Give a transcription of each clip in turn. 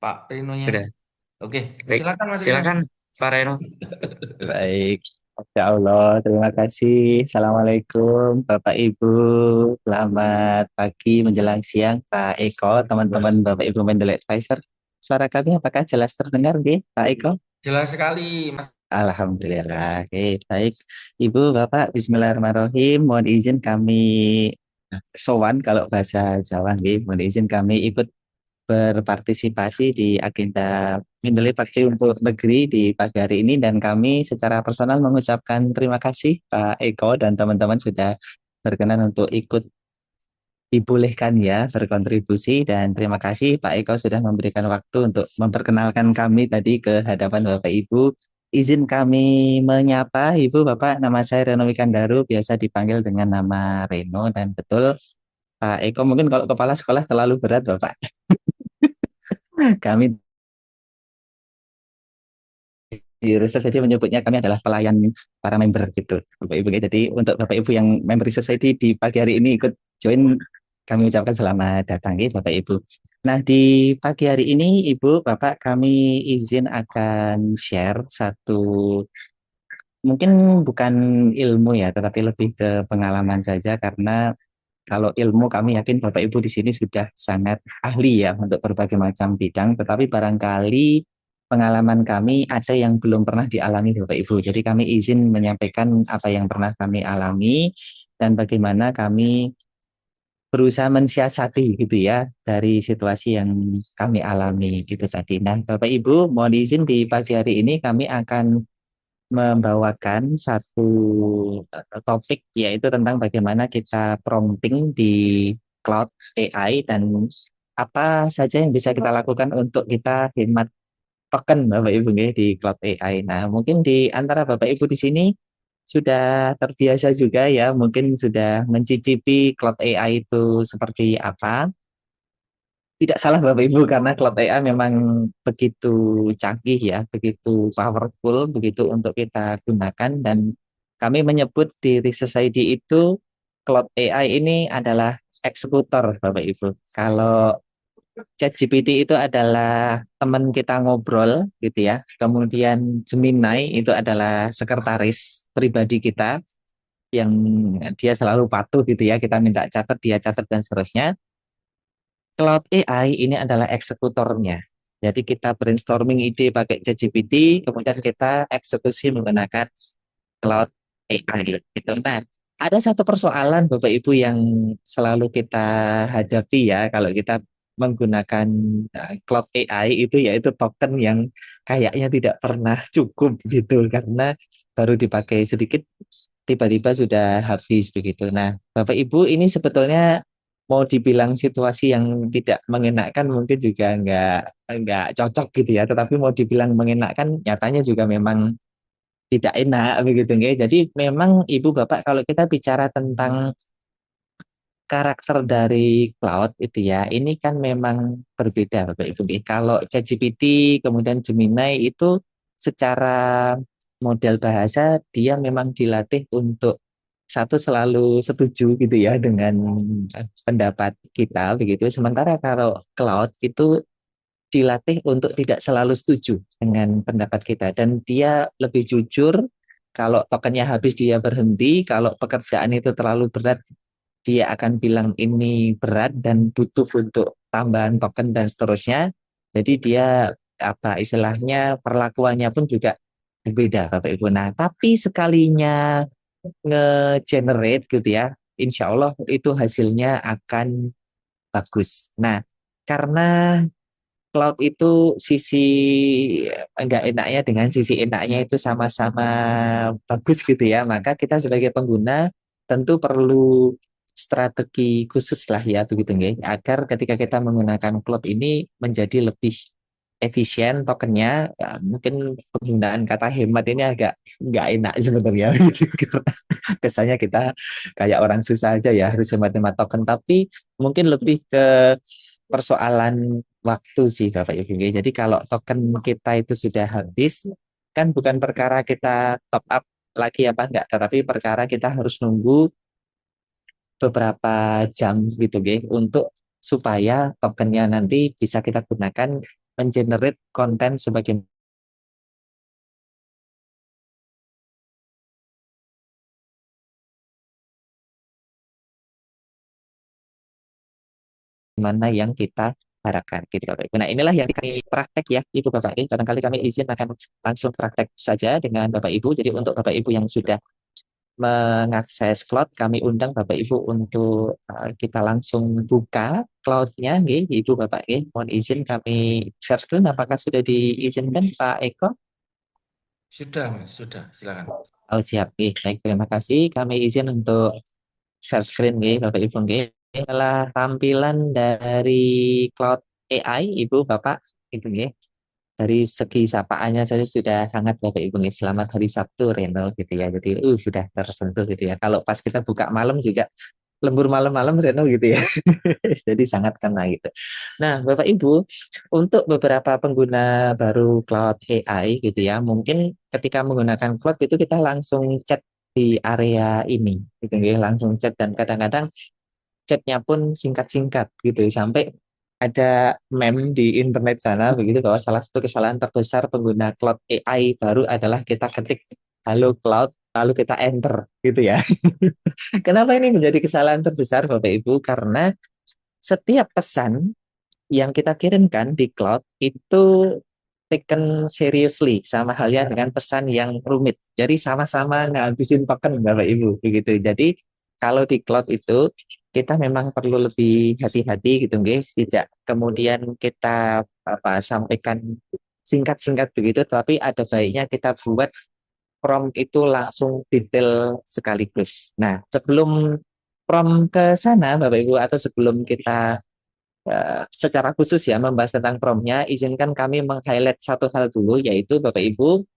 Pak Rinonya. Sudah. Oke, Baik, silakan Mas Rino. silakan Pak Reno. Baik, Masya Allah, terima kasih. Assalamualaikum, Bapak Ibu. Selamat pagi menjelang siang, Pak Eko, teman-teman Bapak Ibu Mendeley Advisor. Suara kami apakah jelas terdengar, Nggih, Pak Eko? Jelas sekali, Mas. Alhamdulillah. Oke, baik. Ibu, Bapak, Bismillahirrahmanirrahim. Mohon izin kami sowan kalau bahasa Jawa, nggih. Mohon izin kami ikut berpartisipasi di agenda Mendeley Bakti untuk Negeri di pagi hari ini, dan kami secara personal mengucapkan terima kasih Pak Eko dan teman-teman sudah berkenan untuk ikut dibolehkan ya berkontribusi, dan terima kasih Pak Eko sudah memberikan waktu untuk memperkenalkan kami tadi ke hadapan Bapak Ibu. Izin kami menyapa Ibu Bapak, nama saya Reno Wikandaru, biasa dipanggil dengan nama Reno, dan betul Pak Eko mungkin kalau kepala sekolah terlalu berat Bapak. Kami di Research Society menyebutnya kami adalah pelayan para member gitu, Bapak Ibu. Jadi untuk Bapak Ibu yang member Research Society di pagi hari ini ikut join, kami ucapkan selamat datang ya Bapak Ibu. Nah, di pagi hari ini Ibu Bapak, kami izin akan share satu, mungkin bukan ilmu ya, tetapi lebih ke pengalaman saja, karena kalau ilmu kami yakin Bapak Ibu di sini sudah sangat ahli ya untuk berbagai macam bidang, tetapi barangkali pengalaman kami ada yang belum pernah dialami Bapak Ibu. Jadi kami izin menyampaikan apa yang pernah kami alami dan bagaimana kami berusaha mensiasati gitu ya dari situasi yang kami alami gitu tadi. Nah, Bapak Ibu, mohon izin di pagi hari ini kami akan membawakan satu topik, yaitu tentang bagaimana kita prompting di cloud AI dan apa saja yang bisa kita lakukan untuk kita hemat token Bapak Ibu nih di cloud AI. Nah, mungkin di antara Bapak Ibu di sini sudah terbiasa juga ya, mungkin sudah mencicipi cloud AI itu seperti apa. Tidak salah Bapak Ibu, karena Cloud AI memang begitu canggih ya, begitu powerful, begitu untuk kita gunakan, dan kami menyebut di Research ID itu Cloud AI ini adalah eksekutor Bapak Ibu. Kalau ChatGPT itu adalah teman kita ngobrol gitu ya. Kemudian Gemini itu adalah sekretaris pribadi kita yang dia selalu patuh gitu ya. Kita minta catat, dia catat dan seterusnya. Cloud AI ini adalah eksekutornya. Jadi kita brainstorming ide pakai ChatGPT, kemudian kita eksekusi menggunakan Cloud AI. Gitu. Nah, ada satu persoalan Bapak Ibu yang selalu kita hadapi ya kalau kita menggunakan Cloud AI itu, yaitu token yang kayaknya tidak pernah cukup gitu, karena baru dipakai sedikit tiba-tiba sudah habis begitu. Nah, Bapak Ibu, ini sebetulnya mau dibilang situasi yang tidak mengenakan mungkin juga nggak cocok gitu ya, tetapi mau dibilang mengenakan nyatanya juga memang tidak enak begitu nggih. Jadi memang Ibu Bapak, kalau kita bicara tentang karakter dari cloud itu ya, ini kan memang berbeda Bapak Ibu nggih. Kalau ChatGPT kemudian Gemini itu secara model bahasa dia memang dilatih untuk satu selalu setuju gitu ya dengan pendapat kita begitu. Sementara kalau cloud itu dilatih untuk tidak selalu setuju dengan pendapat kita, dan dia lebih jujur. Kalau tokennya habis dia berhenti, kalau pekerjaan itu terlalu berat dia akan bilang ini berat dan butuh untuk tambahan token dan seterusnya. Jadi dia apa istilahnya perlakuannya pun juga berbeda Bapak Ibu. Nah, tapi sekalinya nge-generate gitu ya, insya Allah itu hasilnya akan bagus. Nah, karena cloud itu sisi enggak enaknya dengan sisi enaknya itu sama-sama bagus gitu ya, maka kita sebagai pengguna tentu perlu strategi khusus lah ya begitu nggih, agar ketika kita menggunakan cloud ini menjadi lebih efisien tokennya. Ya, mungkin penggunaan kata hemat ini agak nggak enak sebenarnya gitu. Karena kesannya kita kayak orang susah aja ya harus hemat-hemat token, tapi mungkin lebih ke persoalan waktu sih Bapak Ibu. Jadi kalau token kita itu sudah habis, kan bukan perkara kita top up lagi apa enggak, tetapi perkara kita harus nunggu beberapa jam gitu, untuk supaya tokennya nanti bisa kita gunakan mengenerate konten sebagai mana yang kita harapkan gitu Bapak Ibu. Nah, inilah yang kami praktek ya Ibu Bapak Ibu. Kadang-kali kami izin akan langsung praktek saja dengan Bapak Ibu. Jadi untuk Bapak Ibu yang sudah mengakses cloud, kami undang Bapak Ibu untuk kita langsung buka cloud-nya nggih, Ibu Bapak nggih. Mohon izin kami share screen, apakah sudah diizinkan Pak Eko? Sudah, Mas, sudah. Silakan. Oh siap, nggih. Baik, terima kasih. Kami izin untuk share screen nggih, Bapak Ibu nggih. Inilah tampilan dari cloud AI Ibu Bapak itu nggih. Dari segi sapaannya saja sudah hangat Bapak Ibu nih. Selamat hari Sabtu Reno gitu ya. Jadi sudah tersentuh gitu ya. Kalau pas kita buka malam juga lembur malam-malam Reno gitu ya. Jadi sangat kena gitu. Nah, Bapak Ibu, untuk beberapa pengguna baru cloud AI gitu ya, mungkin ketika menggunakan cloud itu kita langsung chat di area ini gitu ya, langsung chat dan kadang-kadang chatnya pun singkat-singkat gitu sampai ada meme di internet sana begitu bahwa salah satu kesalahan terbesar pengguna cloud AI baru adalah kita ketik halo cloud lalu kita enter gitu ya. Kenapa ini menjadi kesalahan terbesar Bapak Ibu? Karena setiap pesan yang kita kirimkan di cloud itu taken seriously sama halnya dengan pesan yang rumit. Jadi sama-sama ngabisin token Bapak Ibu begitu. Jadi kalau di cloud itu kita memang perlu lebih hati-hati gitu nggih. Tidak kemudian kita sampaikan singkat-singkat begitu tapi ada baiknya kita buat prompt itu langsung detail sekaligus. Nah, sebelum prompt ke sana Bapak Ibu atau sebelum kita secara khusus ya membahas tentang promptnya, izinkan kami meng-highlight satu hal dulu, yaitu Bapak Ibu,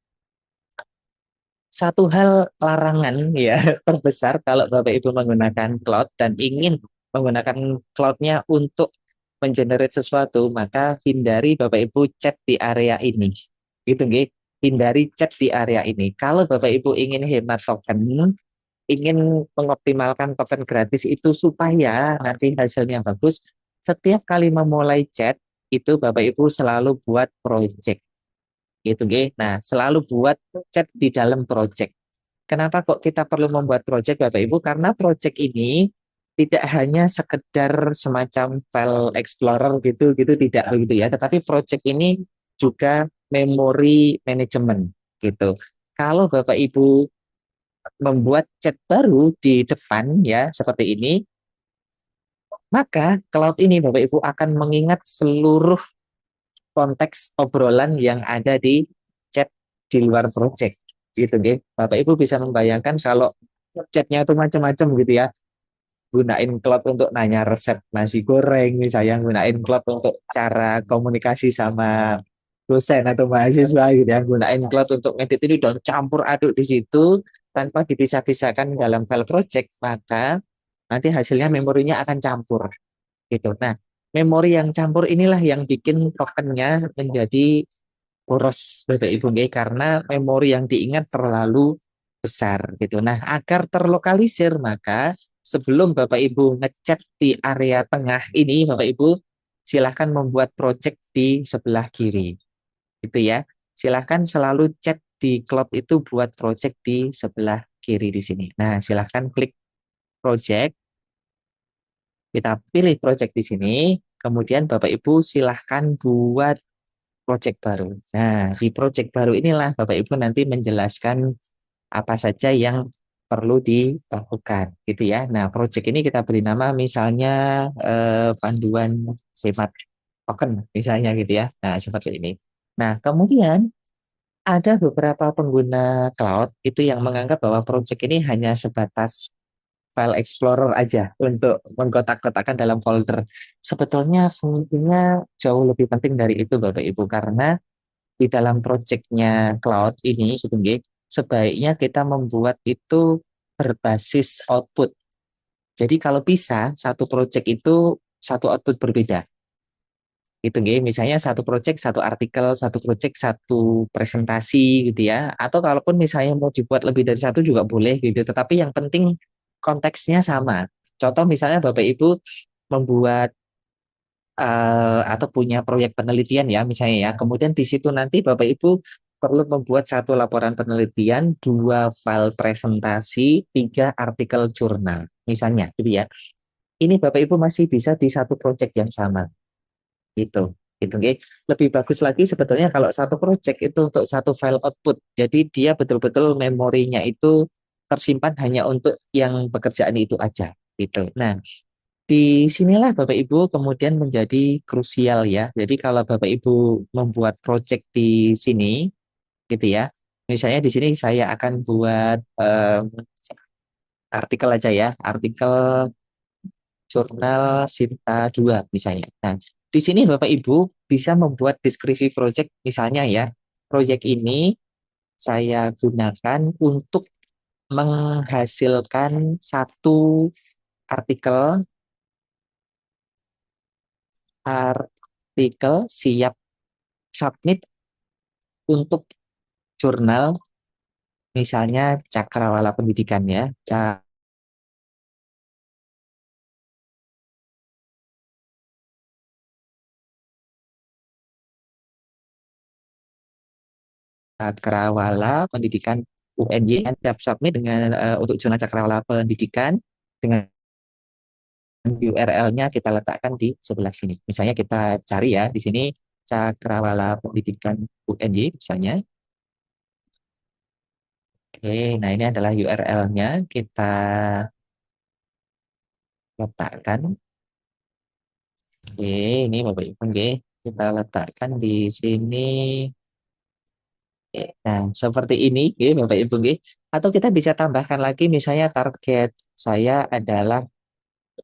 satu hal larangan ya terbesar kalau Bapak Ibu menggunakan cloud dan ingin menggunakan cloud-nya untuk mengenerate sesuatu, maka hindari Bapak Ibu chat di area ini. Gitu nggih. Hindari chat di area ini. Kalau Bapak Ibu ingin hemat token, ingin mengoptimalkan token gratis itu supaya nanti hasilnya bagus, setiap kali memulai chat itu Bapak Ibu selalu buat project gitu nggih. Nah, selalu buat chat di dalam project. Kenapa kok kita perlu membuat project Bapak Ibu? Karena project ini tidak hanya sekedar semacam file explorer gitu gitu tidak begitu ya, tetapi project ini juga memory management gitu. Kalau Bapak Ibu membuat chat baru di depan ya seperti ini, maka cloud ini Bapak Ibu akan mengingat seluruh konteks obrolan yang ada di chat di luar project gitu deh. Bapak Ibu bisa membayangkan kalau chatnya itu macam-macam gitu ya. Gunain cloud untuk nanya resep nasi goreng misalnya, gunain cloud untuk cara komunikasi sama dosen atau mahasiswa gitu ya, gunain cloud untuk ngedit ini dan campur aduk di situ tanpa dipisah-pisahkan dalam file project, maka nanti hasilnya memorinya akan campur gitu. Nah, memori yang campur inilah yang bikin tokennya menjadi boros Bapak Ibu nggih, karena memori yang diingat terlalu besar gitu. Nah, agar terlokalisir maka sebelum Bapak Ibu ngechat di area tengah ini Bapak Ibu silahkan membuat project di sebelah kiri. Itu ya. Silahkan selalu chat di cloud itu buat project di sebelah kiri di sini. Nah, silahkan klik project, kita pilih project di sini, kemudian Bapak Ibu silahkan buat project baru. Nah, di project baru inilah Bapak Ibu nanti menjelaskan apa saja yang perlu dilakukan gitu ya. Nah, project ini kita beri nama misalnya panduan hemat token misalnya gitu ya. Nah, seperti ini. Nah, kemudian ada beberapa pengguna cloud itu yang menganggap bahwa project ini hanya sebatas file explorer aja untuk mengkotak-kotakan dalam folder. Sebetulnya fungsinya jauh lebih penting dari itu Bapak Ibu, karena di dalam projectnya cloud ini gitu nggih, sebaiknya kita membuat itu berbasis output. Jadi kalau bisa satu project itu satu output berbeda. Itu nggih, misalnya satu project satu artikel, satu project satu presentasi gitu ya. Atau kalaupun misalnya mau dibuat lebih dari satu juga boleh gitu, tetapi yang penting konteksnya sama. Contoh misalnya Bapak Ibu membuat atau punya proyek penelitian ya misalnya ya. Kemudian di situ nanti Bapak Ibu perlu membuat satu laporan penelitian, dua file presentasi, tiga artikel jurnal misalnya gitu ya. Ini Bapak Ibu masih bisa di satu proyek yang sama gitu. Gitu, oke. Lebih bagus lagi sebetulnya kalau satu project itu untuk satu file output. Jadi dia betul-betul memorinya itu tersimpan hanya untuk yang pekerjaan itu aja gitu. Nah, di sinilah Bapak Ibu kemudian menjadi krusial ya. Jadi kalau Bapak Ibu membuat project di sini gitu ya. Misalnya di sini saya akan buat artikel aja ya, artikel jurnal Sinta 2 misalnya. Nah, di sini Bapak Ibu bisa membuat deskripsi project misalnya ya. Proyek ini saya gunakan untuk menghasilkan satu artikel artikel siap submit untuk jurnal misalnya Cakrawala Pendidikan ya. Cakrawala Pendidikan UNY siap submit dengan untuk jurnal Cakrawala Pendidikan dengan URL-nya kita letakkan di sebelah sini. Misalnya kita cari ya di sini Cakrawala Pendidikan UNY misalnya. Oke, nah ini adalah URL-nya kita letakkan. Oke, ini Bapak Ibu, oke. Kita letakkan di sini. Oke, nah, seperti ini, oke, Bapak Ibu, oke. Atau kita bisa tambahkan lagi, misalnya target saya adalah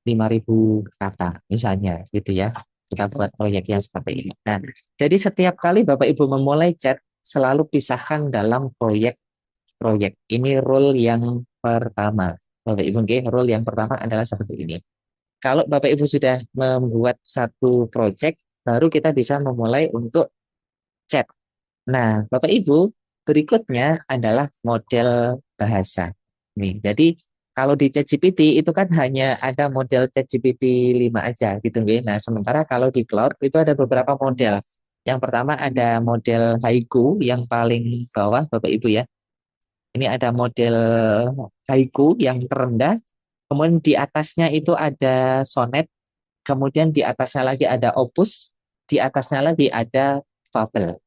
5.000 kata, misalnya, gitu ya. Kita buat proyek yang seperti ini. Nah, jadi setiap kali Bapak Ibu memulai chat, selalu pisahkan dalam proyek-proyek. Ini rule yang pertama. Bapak Ibu, oke, rule yang pertama adalah seperti ini. Kalau Bapak Ibu sudah membuat satu project, baru kita bisa memulai untuk chat. Nah, Bapak Ibu, berikutnya adalah model bahasa. Nih, jadi kalau di ChatGPT itu kan hanya ada model ChatGPT 5 aja gitu nggih. Nah, sementara kalau di cloud itu ada beberapa model. Yang pertama ada model Haiku yang paling bawah Bapak Ibu ya. Ini ada model Haiku yang terendah, kemudian di atasnya itu ada Sonnet, kemudian di atasnya lagi ada Opus, di atasnya lagi ada Fabel.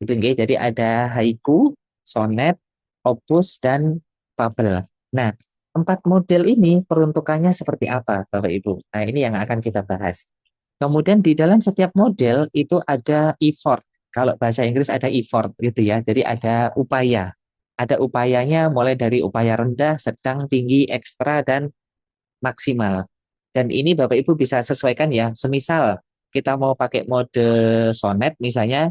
Itu nggih. Jadi ada haiku, sonet, opus dan fabel. Nah, empat model ini peruntukannya seperti apa, Bapak Ibu? Nah, ini yang akan kita bahas. Kemudian di dalam setiap model itu ada effort. Kalau bahasa Inggris ada effort gitu ya. Jadi ada upaya. Ada upayanya mulai dari upaya rendah, sedang, tinggi, ekstra dan maksimal. Dan ini Bapak Ibu bisa sesuaikan ya. Semisal kita mau pakai mode sonet misalnya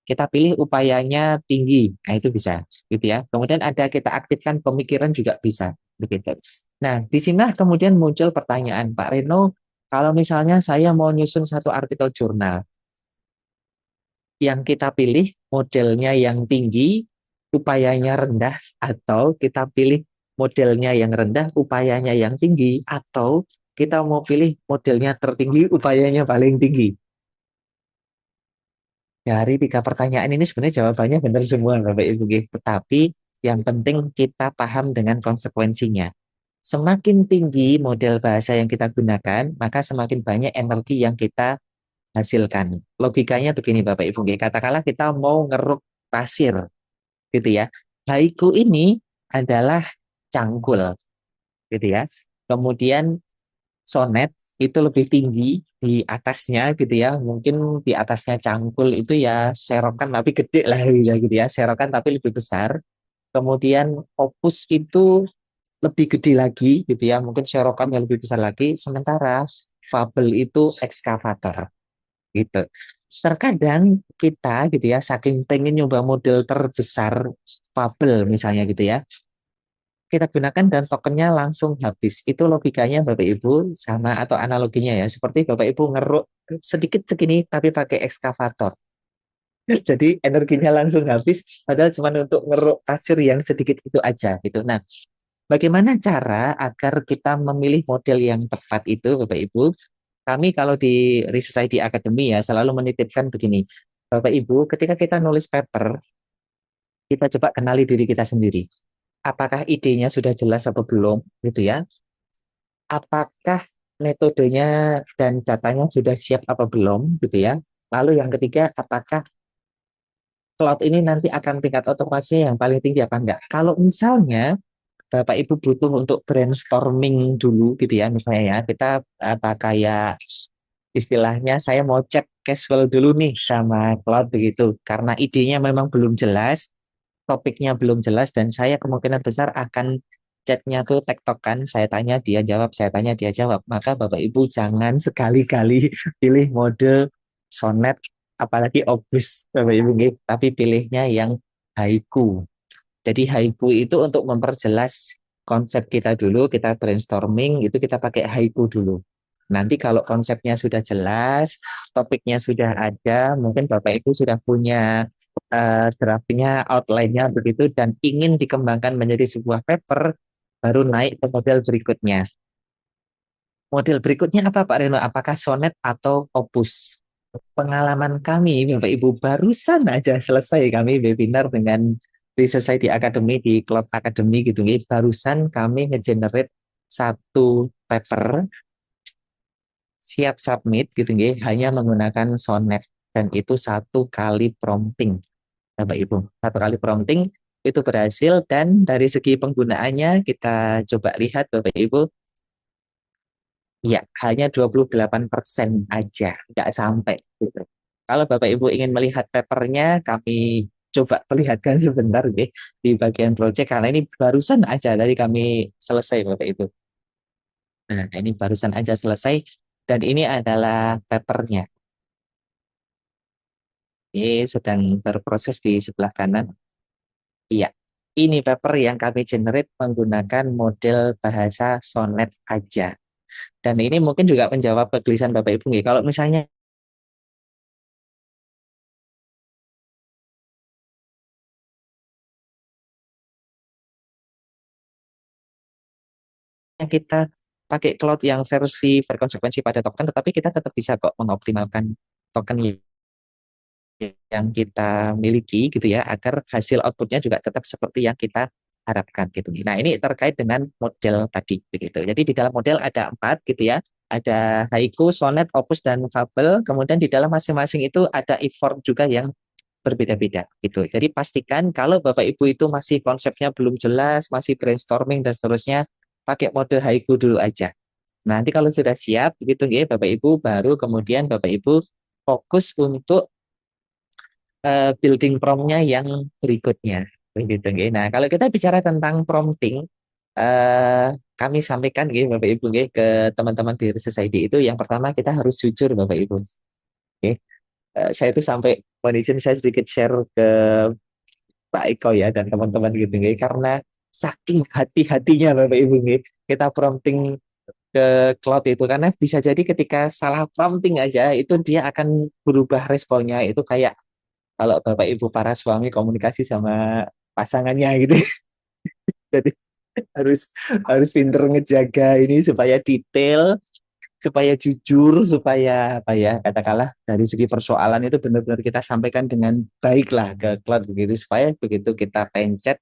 kita pilih upayanya tinggi, nah itu bisa, gitu ya. Kemudian ada kita aktifkan pemikiran juga bisa, begitu. Nah, di sini kemudian muncul pertanyaan, Pak Reno, kalau misalnya saya mau nyusun satu artikel jurnal, yang kita pilih modelnya yang tinggi, upayanya rendah, atau kita pilih modelnya yang rendah, upayanya yang tinggi, atau kita mau pilih modelnya tertinggi, upayanya paling tinggi. Dari tiga pertanyaan ini sebenarnya jawabannya benar semua Bapak Ibu. Tetapi yang penting kita paham dengan konsekuensinya. Semakin tinggi model bahasa yang kita gunakan, maka semakin banyak energi yang kita hasilkan. Logikanya begini Bapak Ibu. Katakanlah kita mau ngeruk pasir gitu ya. Haiku ini adalah cangkul gitu ya. Kemudian sonet itu lebih tinggi di atasnya gitu ya. Mungkin di atasnya cangkul itu ya serokan tapi gede lah gitu ya. Serokan tapi lebih besar. Kemudian opus itu lebih gede lagi gitu ya. Mungkin serokan yang lebih besar lagi. Sementara fabel itu ekskavator gitu. Terkadang kita gitu ya saking pengen nyoba model terbesar fabel misalnya gitu ya, kita gunakan dan tokennya langsung habis. Itu logikanya Bapak Ibu sama atau analoginya ya. Seperti Bapak Ibu ngeruk sedikit segini tapi pakai ekskavator. Jadi energinya langsung habis padahal cuma untuk ngeruk pasir yang sedikit itu aja gitu. Nah, bagaimana cara agar kita memilih model yang tepat itu Bapak Ibu? Kami kalau di Research ID Academy ya selalu menitipkan begini, Bapak Ibu, ketika kita nulis paper, kita coba kenali diri kita sendiri. Apakah idenya sudah jelas atau belum, gitu ya? Apakah metodenya dan datanya sudah siap apa belum, gitu ya? Lalu yang ketiga, apakah cloud ini nanti akan tingkat otomasinya yang paling tinggi apa enggak? Kalau misalnya Bapak Ibu butuh untuk brainstorming dulu gitu ya, misalnya ya, kita apa kayak istilahnya saya mau chat casual dulu nih sama cloud begitu, karena idenya memang belum jelas, topiknya belum jelas, dan saya kemungkinan besar akan chatnya tuh tektokan, saya tanya dia jawab, saya tanya dia jawab, maka Bapak Ibu jangan sekali-kali pilih mode sonet, apalagi obvious Bapak Ibu, tapi pilihnya yang haiku. Jadi haiku itu untuk memperjelas konsep kita dulu, kita brainstorming, itu kita pakai haiku dulu. Nanti kalau konsepnya sudah jelas, topiknya sudah ada, mungkin Bapak Ibu sudah punya draftnya, outline-nya begitu, dan ingin dikembangkan menjadi sebuah paper, baru naik ke model berikutnya. Model berikutnya apa Pak Reno? Apakah sonet atau opus? Pengalaman kami, Bapak Ibu, barusan aja selesai kami webinar dengan di Society Academy, di Cloud Academy gitu. Barusan kami nge-generate satu paper siap submit gitu, hanya menggunakan Sonnet. Dan itu satu kali prompting, Bapak Ibu. Satu kali prompting itu berhasil, dan dari segi penggunaannya kita coba lihat Bapak Ibu, ya, hanya 28% aja, nggak sampai gitu. Kalau Bapak Ibu ingin melihat papernya, kami coba perlihatkan sebentar deh di bagian project, karena ini barusan aja dari kami selesai Bapak Ibu. Nah, ini barusan aja selesai, dan ini adalah papernya. Ini sedang berproses di sebelah kanan. Iya, ini paper yang kami generate menggunakan model bahasa Sonnet aja. Dan ini mungkin juga menjawab kegelisahan Bapak Ibu nih. Kalau misalnya kita pakai cloud yang versi berkonsekuensi pada token, tetapi kita tetap bisa kok mengoptimalkan token yang kita miliki gitu ya, agar hasil outputnya juga tetap seperti yang kita harapkan gitu. Nah, ini terkait dengan model tadi begitu. Jadi di dalam model ada 4 gitu ya. Ada haiku, sonnet, opus, dan fabel. Kemudian di dalam masing-masing itu ada effort juga yang berbeda-beda gitu. Jadi pastikan kalau Bapak Ibu itu masih konsepnya belum jelas, masih brainstorming dan seterusnya, pakai mode haiku dulu aja. Nanti kalau sudah siap gitu ya Bapak Ibu, baru kemudian Bapak Ibu fokus untuk building prompt-nya yang berikutnya begitu nggih. Nah, kalau kita bicara tentang prompting, eh kami sampaikan nggih Bapak Ibu nggih ke teman-teman di Research ID itu, yang pertama kita harus jujur Bapak Ibu. Oke. Saya itu sampai mohon saya sedikit share ke Pak Eko ya dan teman-teman gitu nggih, karena saking hati-hatinya Bapak Ibu nggih, kita prompting ke cloud itu, karena bisa jadi ketika salah prompting aja itu dia akan berubah responnya, itu kayak kalau Bapak Ibu para suami komunikasi sama pasangannya gitu. Jadi harus harus pinter ngejaga ini supaya detail, supaya jujur, supaya apa ya, katakanlah dari segi persoalan itu benar-benar kita sampaikan dengan baik lah ke cloud begitu, supaya begitu kita pencet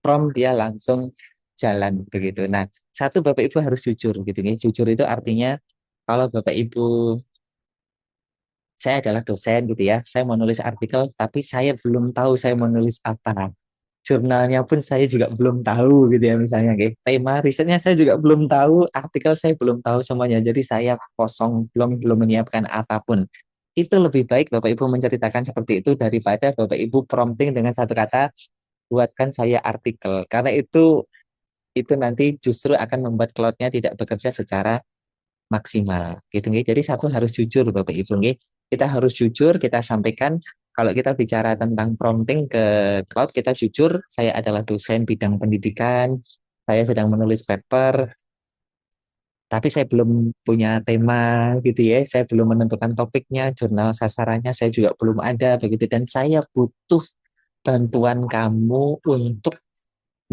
prompt dia langsung jalan begitu. Nah, satu Bapak Ibu harus jujur gitu nih. Jujur itu artinya kalau Bapak Ibu, saya adalah dosen gitu ya, saya mau nulis artikel tapi saya belum tahu saya mau nulis apa. Jurnalnya pun saya juga belum tahu gitu ya misalnya, kayak tema risetnya saya juga belum tahu, artikel saya belum tahu semuanya, jadi saya kosong, belum menyiapkan apapun. Itu lebih baik Bapak Ibu menceritakan seperti itu daripada Bapak Ibu prompting dengan satu kata, buatkan saya artikel, karena itu nanti justru akan membuat cloud-nya tidak bekerja secara maksimal gitu nih. Jadi satu harus jujur Bapak Ibu nih. Kita harus jujur, kita sampaikan kalau kita bicara tentang prompting ke cloud, kita jujur, saya adalah dosen bidang pendidikan, saya sedang menulis paper, tapi saya belum punya tema gitu ya, saya belum menentukan topiknya, jurnal sasarannya saya juga belum ada begitu, dan saya butuh bantuan kamu untuk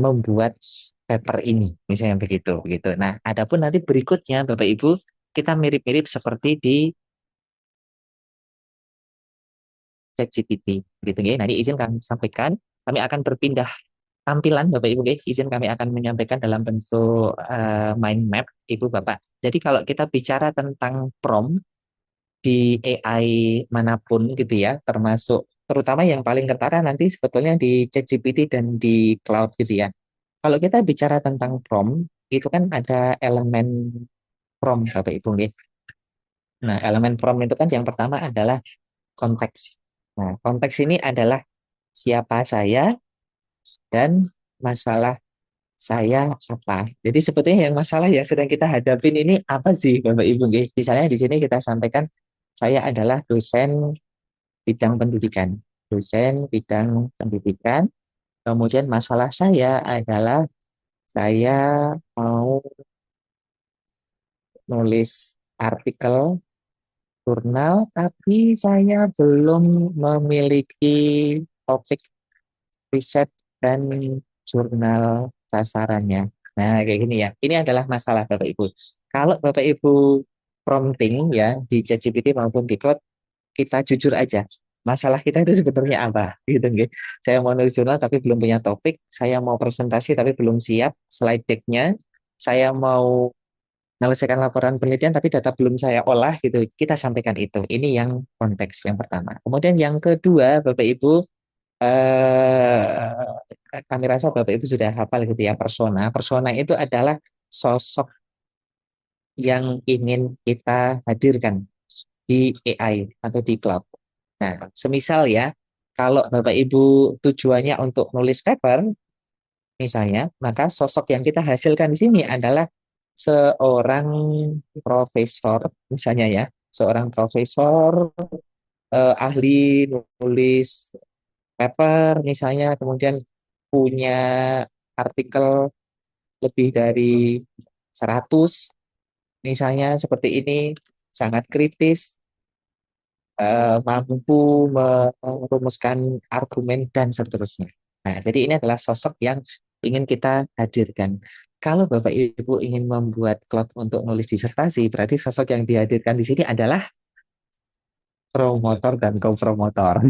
membuat paper ini, misalnya begitu, begitu. Nah, adapun nanti berikutnya Bapak Ibu, kita mirip-mirip seperti di ChatGPT gitu ya. Nah, ini izin kami sampaikan, kami akan berpindah tampilan Bapak Ibu, izin kami akan menyampaikan dalam bentuk mind map Ibu Bapak. Jadi kalau kita bicara tentang prompt di AI manapun gitu ya, termasuk terutama yang paling ketara nanti sebetulnya di ChatGPT dan di cloud gitu ya. Kalau kita bicara tentang prompt, itu kan ada elemen prompt Bapak Ibu. Nah, elemen prompt itu kan yang pertama adalah konteks. Nah, konteks ini adalah siapa saya dan masalah saya apa. Jadi sebetulnya yang masalah yang sedang kita hadapin ini apa sih Bapak Ibu? Misalnya di sini kita sampaikan saya adalah dosen bidang pendidikan. Dosen bidang pendidikan. Kemudian masalah saya adalah saya mau nulis artikel jurnal, tapi saya belum memiliki topik riset dan jurnal sasarannya. Nah, kayak gini ya. Ini adalah masalah Bapak Ibu. Kalau Bapak Ibu prompting ya di ChatGPT maupun di Cloud, kita jujur aja. Masalah kita itu sebenarnya apa? Gitu, nggih. Saya mau nulis jurnal tapi belum punya topik, saya mau presentasi tapi belum siap slide deck-nya, saya mau menyelesaikan laporan penelitian tapi data belum saya olah gitu. Kita sampaikan itu. Ini yang konteks yang pertama. Kemudian yang kedua, Bapak Ibu, kami rasa Bapak Ibu sudah hafal gitu ya persona. Persona itu adalah sosok yang ingin kita hadirkan di AI atau di cloud. Nah, semisal ya, kalau Bapak Ibu tujuannya untuk nulis paper, misalnya, maka sosok yang kita hasilkan di sini adalah seorang profesor, misalnya ya, seorang profesor ahli nulis paper, misalnya, kemudian punya artikel lebih dari 100, misalnya seperti ini, sangat kritis, mampu merumuskan argumen dan seterusnya. Nah, jadi ini adalah sosok yang ingin kita hadirkan. Kalau Bapak Ibu ingin membuat cloud untuk nulis disertasi, berarti sosok yang dihadirkan di sini adalah promotor dan co-promotor.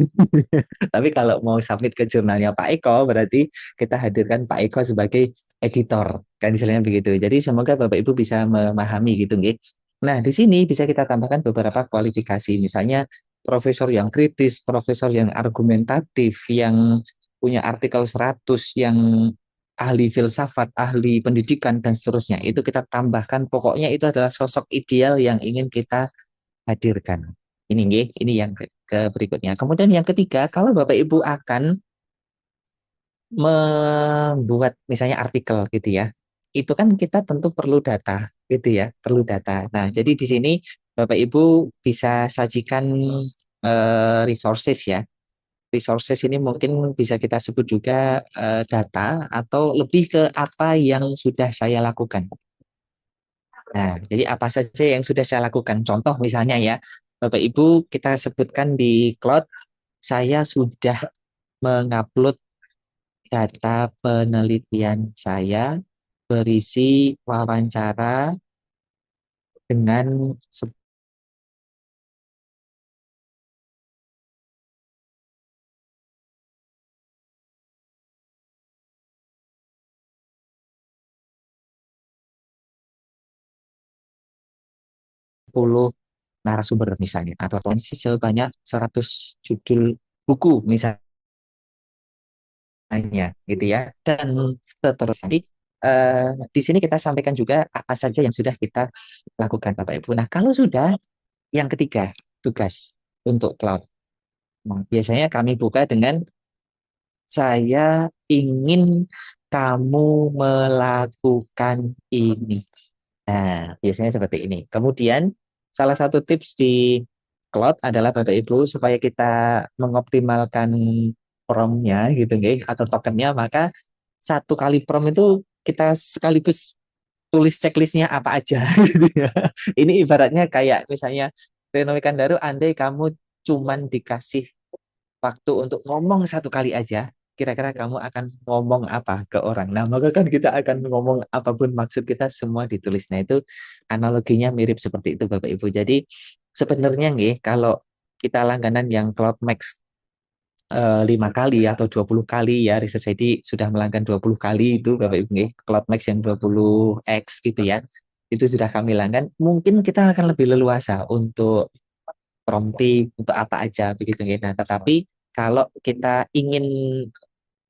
Tapi kalau mau submit ke jurnalnya Pak Eko, berarti kita hadirkan Pak Eko sebagai editor. Kan istilahnya begitu. Jadi semoga Bapak Ibu bisa memahami gitu, nggih. Nah, di sini bisa kita tambahkan beberapa kualifikasi. Misalnya profesor yang kritis, profesor yang argumentatif, yang punya artikel 100, yang ahli filsafat, ahli pendidikan, dan seterusnya. Itu kita tambahkan. Pokoknya itu adalah sosok ideal yang ingin kita hadirkan. Ini nggih, ini yang ke berikutnya. Kemudian yang ketiga, kalau Bapak Ibu akan membuat misalnya artikel gitu ya, itu kan kita tentu perlu data gitu ya, perlu data. Nah, jadi di sini Bapak Ibu bisa sajikan resources ya. Resources ini mungkin bisa kita sebut juga data atau lebih ke apa yang sudah saya lakukan. Nah, jadi apa saja yang sudah saya lakukan? Contoh misalnya ya, Bapak Ibu kita sebutkan di cloud, saya sudah mengupload data penelitian saya berisi wawancara dengan 10 narasumber misalnya, atau sebanyak 100 judul buku misalnya gitu ya, dan seterusnya. Jadi, di sini kita sampaikan juga apa saja yang sudah kita lakukan Bapak Ibu. Nah, kalau sudah yang ketiga, tugas untuk cloud. Nah, biasanya kami buka dengan saya ingin kamu melakukan ini. Nah, biasanya seperti ini. Kemudian, salah satu tips di cloud adalah Bapak Ibu supaya kita mengoptimalkan prompt-nya gitu nggih, atau tokennya, maka satu kali prompt itu kita sekaligus tulis checklistnya apa aja gitu ya. Ini ibaratnya kayak misalnya Reno Wikandaru, andai kamu cuman dikasih waktu untuk ngomong satu kali aja, kira-kira kamu akan ngomong apa ke orang. Nah, maka kan kita akan ngomong apapun maksud kita semua ditulis. Nah, itu analoginya mirip seperti itu Bapak Ibu. Jadi sebenarnya nih kalau kita langganan yang Cloud Max 5 kali atau 20 kali ya, Research ID sudah melanggan 20 kali itu Bapak Ibu nggih, Cloud Max yang 20X gitu ya. Itu sudah kami langgan, mungkin kita akan lebih leluasa untuk prompting untuk apa aja begitu nggih. Nah, tetapi kalau kita ingin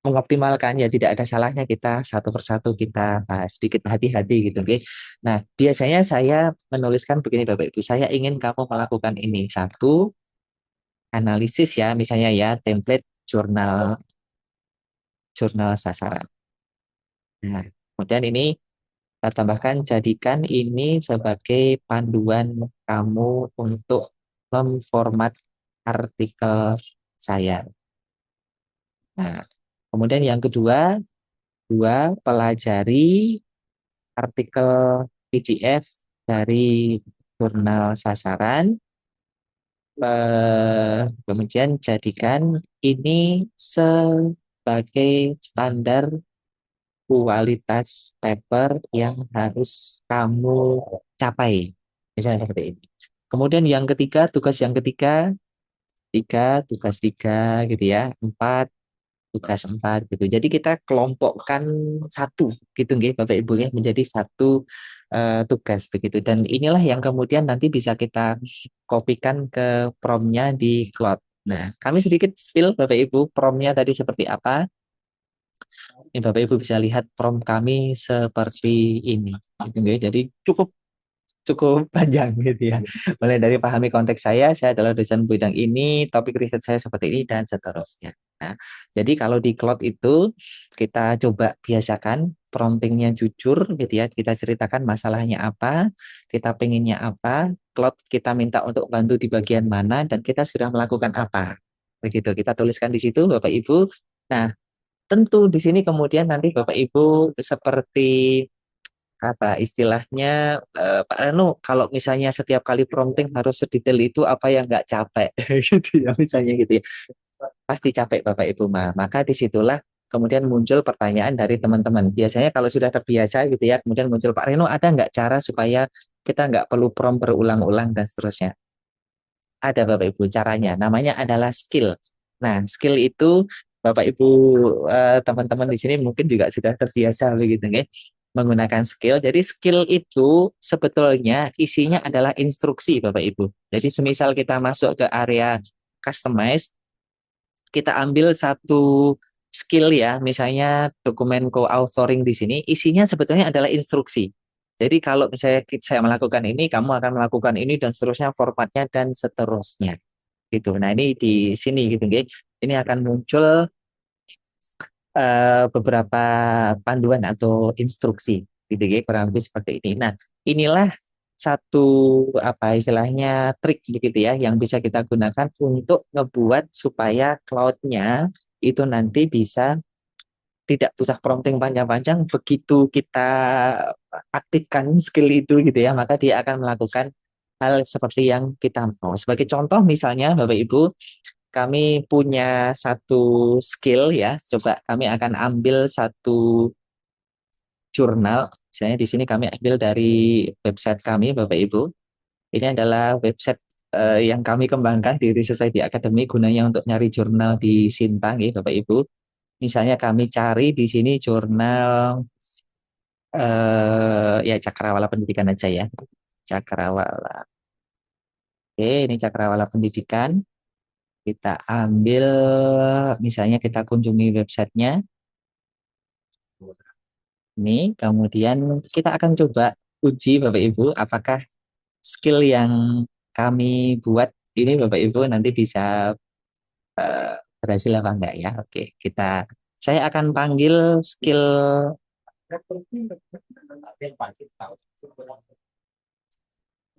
mengoptimalkan ya tidak ada salahnya kita satu persatu kita bahas sedikit hati-hati gitu nggih. Nah, biasanya saya menuliskan begini Bapak Ibu, saya ingin kamu melakukan ini. Satu, analisis ya, misalnya ya, template jurnal jurnal sasaran. Nah, kemudian ini kita tambahkan jadikan ini sebagai panduan kamu untuk memformat artikel saya. Nah, kemudian yang kedua, pelajari artikel PDF dari jurnal sasaran, kemudian jadikan ini sebagai standar kualitas paper yang harus kamu capai. Misalnya seperti ini. Kemudian yang ketiga, tugas yang ketiga, tugas tiga gitu ya, tugas empat gitu. Jadi kita kelompokkan satu gitu nggih Bapak Ibu ya menjadi satu tugas begitu. Dan inilah yang kemudian nanti bisa kita kopikan ke promnya di Cloud. Nah, kami sedikit spill Bapak Ibu promnya tadi seperti apa. Ini Bapak Ibu bisa lihat prom kami seperti ini. Gitu nggih. Jadi cukup cukup panjang gitu ya. Mulai dari pahami konteks saya adalah dosen bidang ini, topik riset saya seperti ini, dan seterusnya. Nah, jadi kalau di Cloud itu kita coba biasakan promptingnya jujur gitu ya. Kita ceritakan masalahnya apa, kita pengennya apa, Cloud kita minta untuk bantu di bagian mana, dan kita sudah melakukan apa. Begitu, kita tuliskan di situ Bapak Ibu. Nah, tentu di sini kemudian nanti Bapak Ibu seperti apa istilahnya Pak Reno kalau misalnya setiap kali prompting harus sedetail itu apa yang nggak capek gitu ya misalnya gitu ya pasti capek Bapak Ibu maka disitulah kemudian muncul pertanyaan dari teman-teman biasanya kalau sudah terbiasa gitu ya kemudian muncul Pak Reno ada nggak cara supaya kita nggak perlu prompt berulang-ulang dan seterusnya ada Bapak Ibu caranya namanya adalah skill nah skill itu Bapak Ibu teman-teman di sini mungkin juga sudah terbiasa begitu nggih menggunakan skill. Jadi skill itu sebetulnya isinya adalah instruksi Bapak Ibu. Jadi semisal kita masuk ke area customize, kita ambil satu skill ya, misalnya dokumen co-authoring di sini, isinya sebetulnya adalah instruksi. Jadi kalau misalnya saya melakukan ini, kamu akan melakukan ini dan seterusnya formatnya dan seterusnya. Gitu. Nah ini di sini gitu, ini akan muncul beberapa panduan atau instruksi gitu ya kurang lebih seperti ini. Nah, inilah satu apa istilahnya trik begitu ya yang bisa kita gunakan untuk ngebuat supaya cloud-nya itu nanti bisa tidak usah prompting panjang-panjang begitu kita aktifkan skill itu gitu ya maka dia akan melakukan hal seperti yang kita mau. Sebagai contoh misalnya Bapak Ibu kami punya satu skill ya. Coba kami akan ambil satu jurnal. Misalnya di sini kami ambil dari website kami, Bapak Ibu. Ini adalah website yang kami kembangkan di Society Academy gunanya untuk nyari jurnal di Sintang, ya, Bapak Ibu. Misalnya kami cari di sini jurnal ya Cakrawala Pendidikan aja ya. Cakrawala. Oke, ini Cakrawala Pendidikan. Kita ambil, misalnya kita kunjungi websitenya. Ini kemudian kita akan coba uji Bapak Ibu apakah skill yang kami buat ini Bapak Ibu nanti bisa berhasil apa enggak ya. Oke, saya akan panggil skill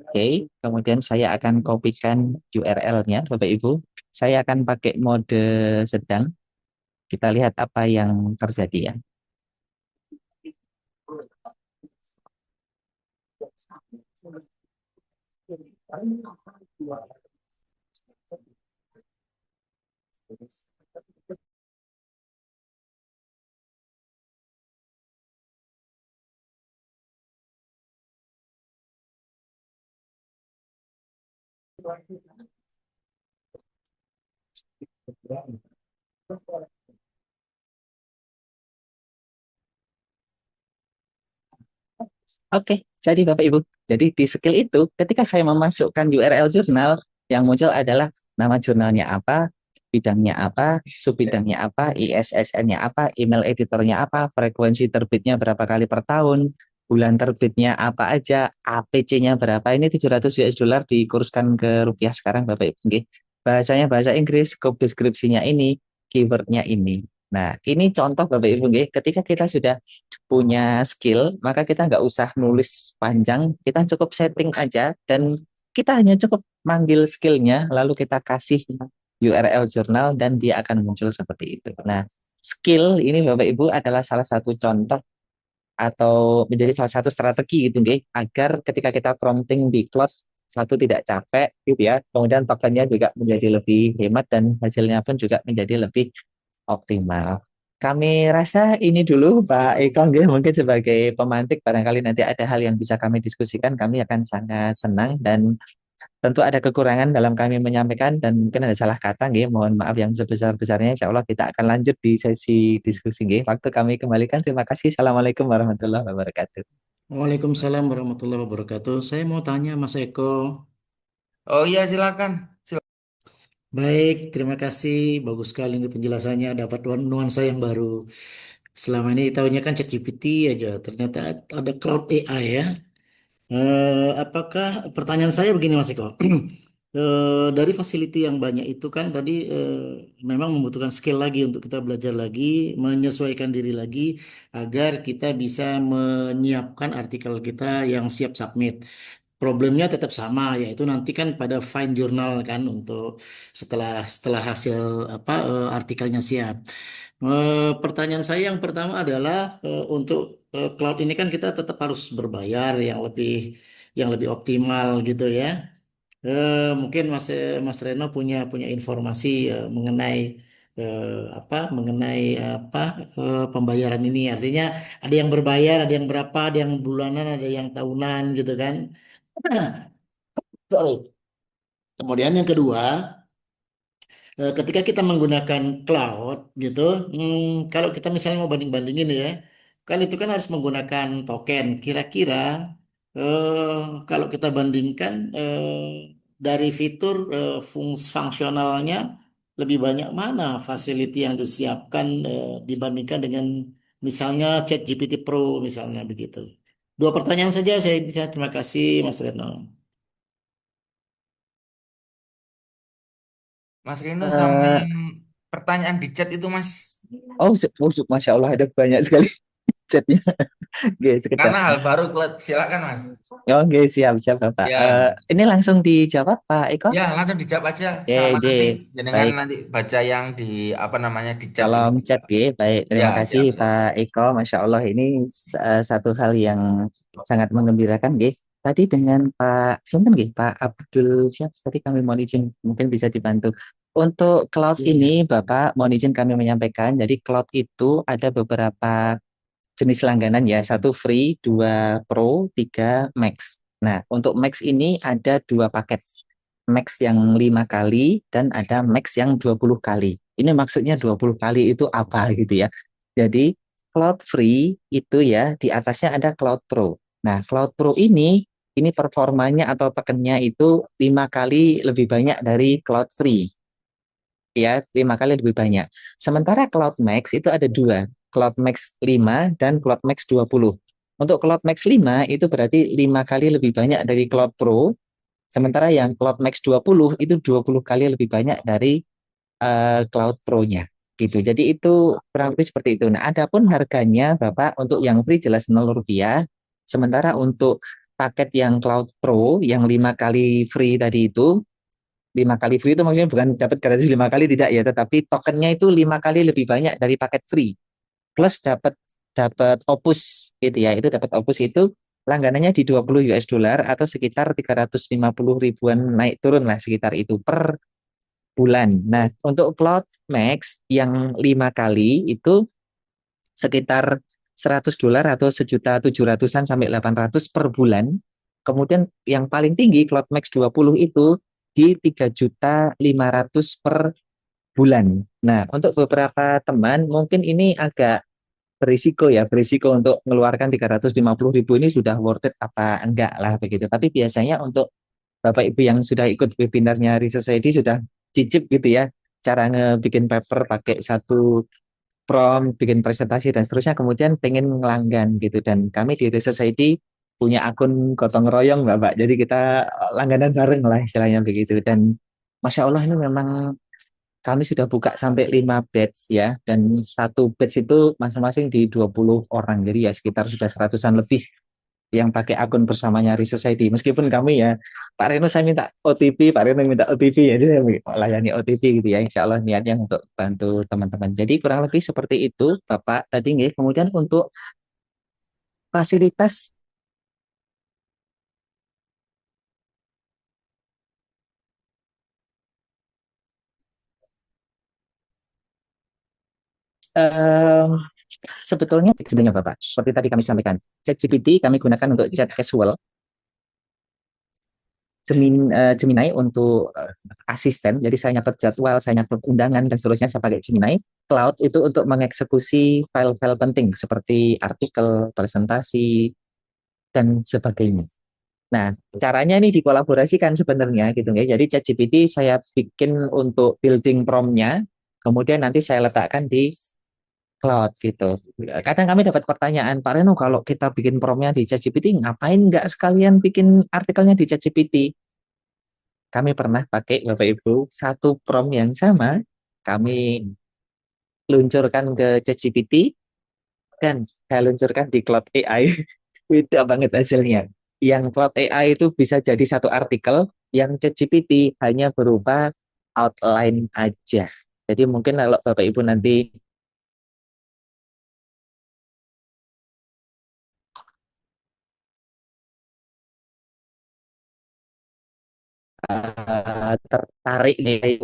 Oke, kemudian saya akan kopikan URL-nya Bapak Ibu. Saya akan pakai mode sedang. Kita lihat apa yang terjadi ya. Oke, jadi Bapak Ibu, jadi di skill itu ketika saya memasukkan URL jurnal, yang muncul adalah nama jurnalnya apa, bidangnya apa, subbidangnya apa, ISSN-nya apa, email editornya apa, frekuensi terbitnya berapa kali per tahun, bulan terbitnya apa aja, APC-nya berapa, ini 700 US dollar dikurskan ke rupiah sekarang Bapak Ibu. Oke. Bahasanya bahasa Inggris, scope deskripsinya ini, keywordnya ini. Nah, ini contoh Bapak Ibu, ketika kita sudah punya skill, maka kita nggak usah nulis panjang, kita cukup setting aja, dan kita hanya cukup manggil skillnya, lalu kita kasih URL jurnal, dan dia akan muncul seperti itu. Nah, skill ini Bapak Ibu adalah salah satu contoh atau menjadi salah satu strategi gitu, agar ketika kita prompting di Claude, satu tidak capek gitu ya, kemudian tokennya juga menjadi lebih hemat dan hasilnya pun juga menjadi lebih optimal. Kami rasa ini dulu Pak Eko, mungkin sebagai pemantik barangkali nanti ada hal yang bisa kami diskusikan, kami akan sangat senang, dan tentu ada kekurangan dalam kami menyampaikan dan mungkin ada salah kata, mohon maaf yang sebesar-besarnya. Insya Allah kita akan lanjut di sesi diskusi. Waktu kami kembalikan, terima kasih. Assalamualaikum warahmatullahi wabarakatuh. Waalaikumsalam warahmatullahi wabarakatuh. Saya mau tanya Mas Eko. Oh iya, silakan. Baik, terima kasih. Bagus sekali ini penjelasannya. Dapat nuansa yang baru. Selama ini tahunya kan ChatGPT aja. Ternyata ada Cloud AI ya. Apakah pertanyaan saya begini Mas Eko? Dari facility yang banyak itu kan tadi memang membutuhkan skill lagi untuk kita belajar lagi, menyesuaikan diri lagi agar kita bisa menyiapkan artikel kita yang siap submit. Problemnya tetap sama, yaitu nanti kan pada fine journal kan untuk setelah setelah hasil artikelnya siap. Pertanyaan saya yang pertama adalah untuk cloud ini kan kita tetap harus berbayar yang lebih optimal gitu ya. Mungkin Mas Reno punya punya informasi mengenai eh, mengenai pembayaran ini. Artinya ada yang berbayar, ada yang berapa, ada yang bulanan, ada yang tahunan gitu kan. Sorry. Kemudian yang kedua, ketika kita menggunakan cloud gitu, kalau kita misalnya mau banding-bandingin ya, kan itu kan harus menggunakan token. Kira-kira eh, kalau kita bandingkan dari fitur fungsionalnya lebih banyak mana facility yang disiapkan dibandingkan dengan misalnya ChatGPT Pro misalnya begitu. Dua pertanyaan saja saya bisa. Terima kasih Mas Retno. Mas Rino sama Eh, yang pertanyaan di chat itu, Mas. Masya Allah ada banyak sekali chatnya. Oke, sekedar. Karena hal baru, silakan, Mas. Oke, siap, siap Bapak. Ya, Ini langsung dijawab Pak Eko? ya langsung dijawab aja sama Oke, nanti jenengan baik. nanti baca yang di apa namanya di chat itu Kolom juga. chat, baik. Ya, Terima kasih siap, siap, Pak siap. Eko. Masya Allah ini satu hal yang sangat mengembirakan, Tadi dengan Pak Sinten, Pak Abdul siap. Tadi kami mohon izin, mungkin bisa dibantu. Untuk cloud ini, Bapak mohon izin kami menyampaikan. Jadi cloud itu ada beberapa jenis langganan ya. Satu free, dua pro, tiga max. Nah, untuk max ini ada dua paket. Max yang 5 kali dan ada max yang 20 kali. Ini maksudnya 20 kali itu apa gitu ya. Jadi Cloud Free itu ya di atasnya ada Cloud Pro. Nah, Cloud Pro ini performanya atau tokennya itu 5 kali lebih banyak dari Cloud Free, ya 5 kali lebih banyak. Sementara Cloud Max itu ada dua, Cloud Max 5 dan Cloud Max 20. Untuk Cloud Max 5 itu berarti 5 kali lebih banyak dari Cloud Pro, sementara yang Cloud Max 20 itu 20 kali lebih banyak dari Cloud Pro-nya. Gitu. Jadi itu kurang lebih seperti itu. Nah, adapun harganya Bapak untuk yang free jelas Rp0, sementara untuk paket yang Cloud Pro yang 5 kali free tadi itu 5 kali free itu maksudnya bukan dapat gratis 5 kali tidak ya, tetapi tokennya itu 5 kali lebih banyak dari paket free. Plus dapat dapat opus gitu ya. Itu dapat opus itu langganannya di 20 US dollar atau sekitar 350 ribuan naik turun lah sekitar itu per bulan. Nah, untuk Cloud Max yang 5 kali itu sekitar 100 dolar atau 1.700.000-an sampai 800 per bulan. Kemudian yang paling tinggi Cloud Max 20 itu di 3.500.000 per bulan. Nah, untuk beberapa teman mungkin ini agak berisiko untuk mengeluarkan 350.000 ini sudah worth it apa enggak lah begitu. Tapi biasanya untuk Bapak Ibu yang sudah ikut webinarnya Research Society sudah cicip gitu ya, cara ngebikin paper pakai satu prompt, bikin presentasi dan seterusnya, kemudian pengen ngelanggan gitu. Dan kami di Research Society punya akun gotong royong Bapak, jadi kita langganan bareng lah istilahnya begitu. Dan Masya Allah ini memang kami sudah buka sampai 5 batch ya, dan satu batch itu masing-masing di 20 orang, jadi ya sekitar sudah seratusan lebih yang pakai akun bersamanya Research ID. Meskipun kami ya, Pak Reno saya minta OTP, Pak Reno minta OTP ya, jadi saya layani OTP gitu ya, insya Allah niatnya untuk bantu teman-teman. Jadi kurang lebih seperti itu Bapak tadi nggih. Kemudian untuk fasilitas em, sebetulnya sebenarnya Bapak, seperti tadi kami sampaikan, ChatGPT kami gunakan untuk chat casual, Gemini untuk asisten. Jadi saya nyatet jadwal, saya nyatet undangan dan seterusnya saya pakai Gemini. Cloud itu untuk mengeksekusi file-file penting seperti artikel, presentasi dan sebagainya. Nah, caranya ini dikolaborasikan sebenarnya gitu ya. Jadi ChatGPT saya bikin untuk building prompt-nya, kemudian nanti saya letakkan di cloud gitu. Kadang kami dapat pertanyaan, Pak Reno, kalau kita bikin prompt-nya di ChatGPT, ngapain nggak sekalian bikin artikelnya di ChatGPT? Kami pernah pakai Bapak Ibu satu prompt yang sama, kami luncurkan ke ChatGPT dan saya luncurkan di Cloud AI. Beda banget hasilnya. Yang Cloud AI itu bisa jadi satu artikel, yang ChatGPT hanya berupa outline aja. Jadi mungkin kalau Bapak Ibu nanti tertarik nih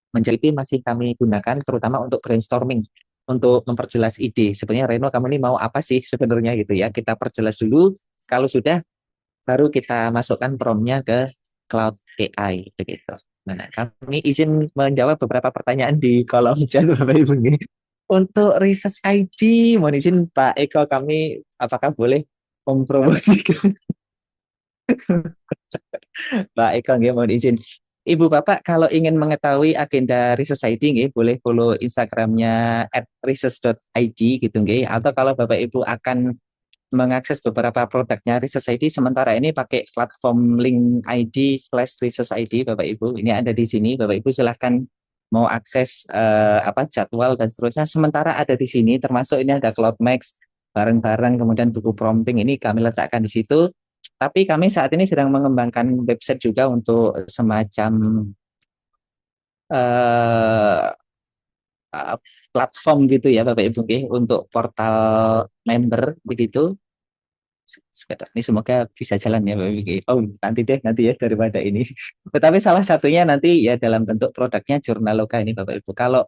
menjadi masih kami gunakan terutama untuk brainstorming, untuk memperjelas ide. Sebenarnya Reno kamu ini mau apa sih sebenarnya gitu ya. Kita perjelas dulu, kalau sudah baru kita masukkan promptnya ke Cloud AI begitu. Nah, kami izin menjawab beberapa pertanyaan di kolom chat Bapak Ibu nih. Untuk Research ID, mohon izin Pak Eko, kami apakah boleh mempromosikan Pak Eko nggih, mohon izin. Ibu Bapak kalau ingin mengetahui agenda Research ID nggih, boleh follow Instagramnya @research.id gitu nggih. Atau kalau Bapak Ibu akan mengakses beberapa produknya Research ID, sementara ini pakai platform link ID/Research ID Bapak Ibu. Ini ada di sini, Bapak Ibu silahkan mau akses jadwal dan seterusnya. Sementara ada di sini, termasuk ini ada CloudMax bareng-bareng, kemudian buku prompting ini kami letakkan di situ. Tapi kami saat ini sedang mengembangkan website juga untuk semacam eh, platform gitu ya Bapak Ibu, untuk portal member begitu. Ini semoga bisa jalan ya Bapak Ibu. Oh nanti ya daripada ini. Tetapi salah satunya nanti ya dalam bentuk produknya Jurnaloka ini Bapak Ibu. Kalau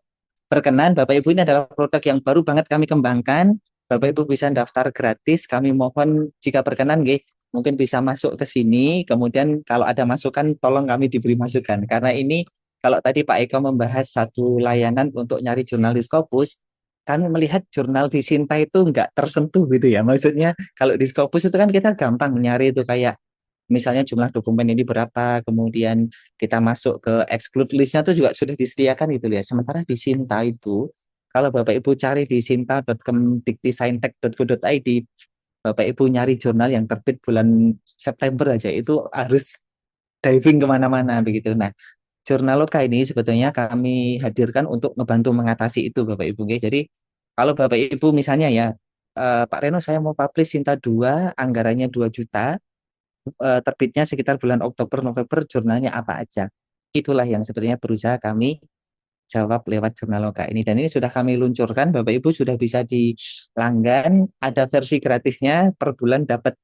berkenan Bapak Ibu, ini adalah produk yang baru banget kami kembangkan. Bapak Ibu bisa daftar gratis. Kami mohon jika berkenan mungkin bisa masuk ke sini. Kemudian kalau ada masukan tolong kami diberi masukan. Karena ini kalau tadi Pak Eko membahas satu layanan untuk nyari jurnalis Scopus, kami melihat jurnal di Sinta itu nggak tersentuh gitu ya. Maksudnya kalau di Scopus itu kan kita gampang nyari itu, kayak misalnya jumlah dokumen ini berapa, kemudian kita masuk ke exclude listnya itu juga sudah disediakan gitu ya. Sementara di Sinta itu, kalau Bapak Ibu cari di sinta.com diktisaintek.go.id, Bapak Ibu nyari jurnal yang terbit bulan September aja itu harus diving kemana-mana begitu. Nah, Jurnaloka ini sebetulnya kami hadirkan untuk membantu mengatasi itu Bapak Ibu. Jadi kalau Bapak Ibu misalnya ya, Pak Reno saya mau publish Sinta 2, anggarannya 2 juta, terbitnya sekitar bulan Oktober, November, jurnalnya apa aja. Itulah yang sebetulnya berusaha kami jawab lewat Jurnaloka ini. Dan ini sudah kami luncurkan, Bapak Ibu sudah bisa dilanggan, ada versi gratisnya, per bulan dapat